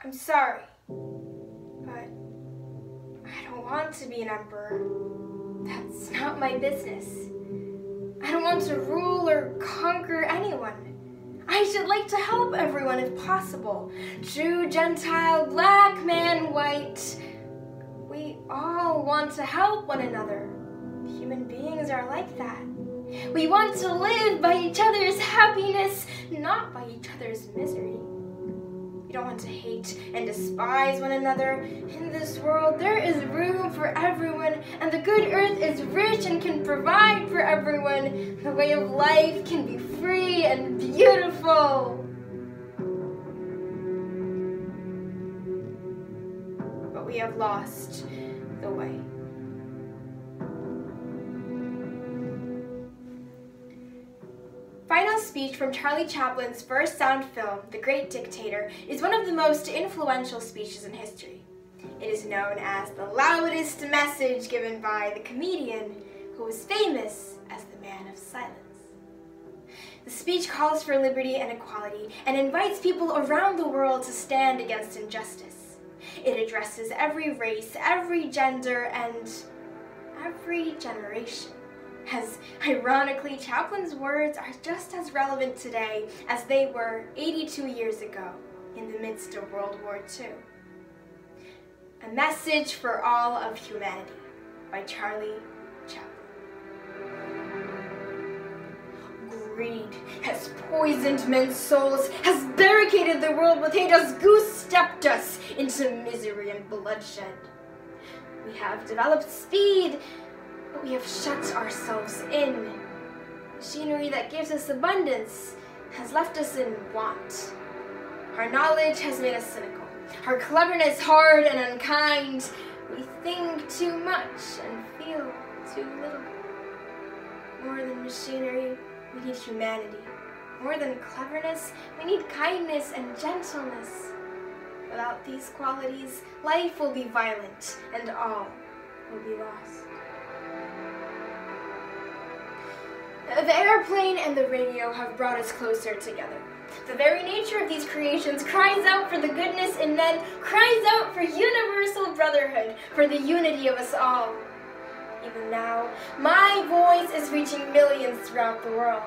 I'm sorry, but I don't want to be an emperor. That's not my business. I don't want to rule or conquer anyone. I should like to help everyone if possible. Jew, Gentile, black, man, white. We all want to help one another. Human beings are like that. We want to live by each other's happiness, not by each other's misery. We don't want to hate and despise one another. In this world, there is room for everyone, and the good earth is rich and can provide for everyone. The way of life can be free and beautiful. But we have lost the way. Final speech from Charlie Chaplin's first sound film, The Great Dictator, is one of the most influential speeches in history. It is known as the loudest message given by the comedian who was famous as the Man of Silence. The speech calls for liberty and equality and invites people around the world to stand against injustice. It addresses every race, every gender, and every generation. As ironically, Chaplin's words are just as relevant today as they were 82 years ago in the midst of World War II. A Message for All of Humanity by Charlie Chaplin. Greed has poisoned men's souls, has barricaded the world with hate, has goose-stepped us into misery and bloodshed. We have developed speed, but we have shut ourselves in. Machinery that gives us abundance has left us in want. Our knowledge has made us cynical. Our cleverness hard and unkind. We think too much and feel too little. More than machinery, we need humanity. More than cleverness, we need kindness and gentleness. Without these qualities, life will be violent and all will be lost. The airplane and the radio have brought us closer together. The very nature of these creations cries out for the goodness in men, cries out for universal brotherhood, for the unity of us all. Even now, my voice is reaching millions throughout the world.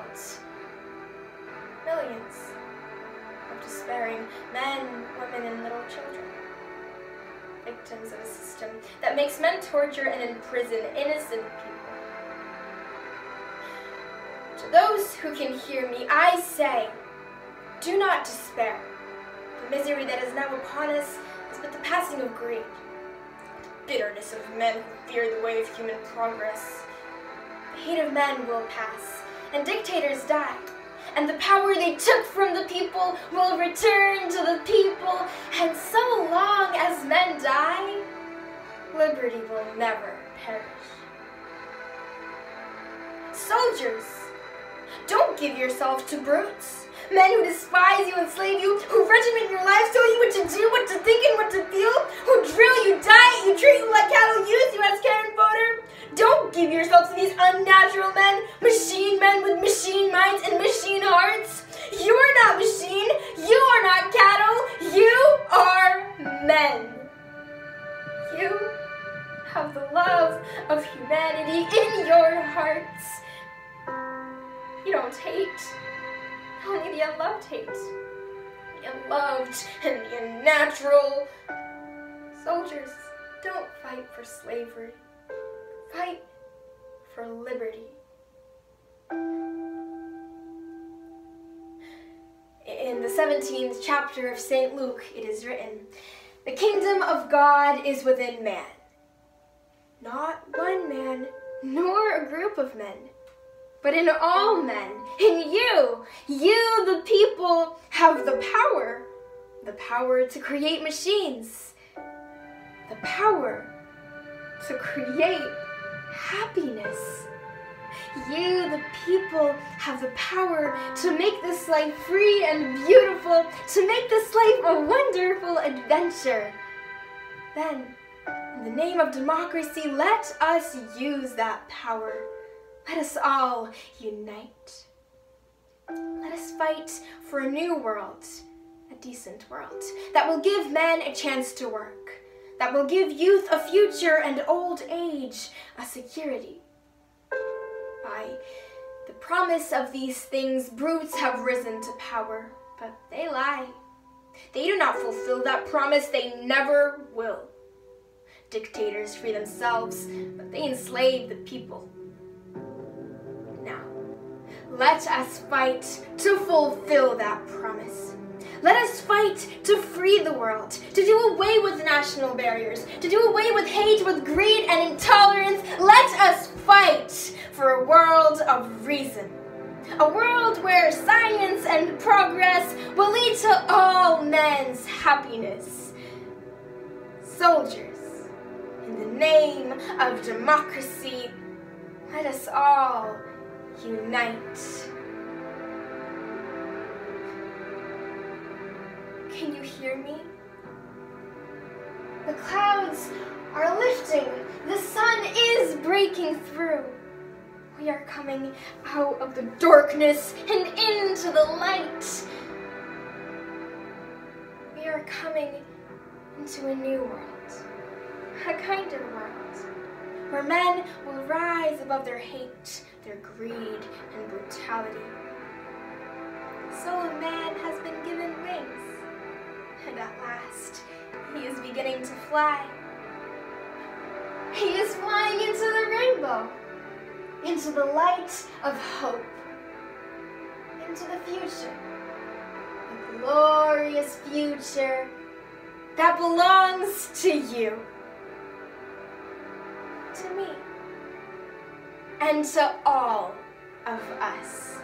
Millions of despairing men, women, and little children. Victims of a system that makes men torture and imprison innocent people. To those who can hear me, I say, do not despair. The misery that is now upon us is but the passing of greed. The bitterness of men who fear the way of human progress. The hate of men will pass, and dictators die. And the power they took from the people will return to the people. And so long as men die, liberty will never perish. Soldiers, don't give yourself to brutes. Men who despise you, enslave you, who regiment your lives, tell you what to do, what to think, and what to feel, who drill you, diet you, treat you like cattle, use you as cannon fodder. Don't give yourself to these unnatural men with machine minds and machine hearts. You are not machine, you are not cattle, you are men. You have the love of humanity in your hearts. You don't hate. Only the unloved hate. The unloved and the unnatural. Soldiers, don't fight for slavery. Fight for liberty. In the 17th chapter of St. Luke, it is written, "The kingdom of God is within man. Not one man, nor a group of men, but in all men, in you, the people, have the power to create machines, the power to create happiness. You, the people, have the power to make this life free and beautiful, to make this life a wonderful adventure. Then, in the name of democracy, let us use that power. Let us all unite. Let us fight for a new world a decent world that will give men a chance to work, that will give youth a future and old age a security. By the promise of these things, brutes have risen to power, but they lie. They do not fulfill that promise, they never will. Dictators free themselves, but they enslave the people. Now, let us fight to fulfill that promise. Let us fight to free the world, to do away with national barriers, to do away with hate, with greed and intolerance. Let us fight for a world of reason. A world where science and progress will lead to all men's happiness. Soldiers, in the name of democracy, let us all unite. Can you hear me? The clouds are lifting. The sun is breaking through. We are coming out of the darkness and into the light. We are coming into a new world, a kind of world where men will rise above their hate, their greed, and brutality. So a man has been given wings, and at last he is beginning to fly. He is flying into the rainbow, into the light of hope, into the future, a glorious future that belongs to you, to me, and to all of us.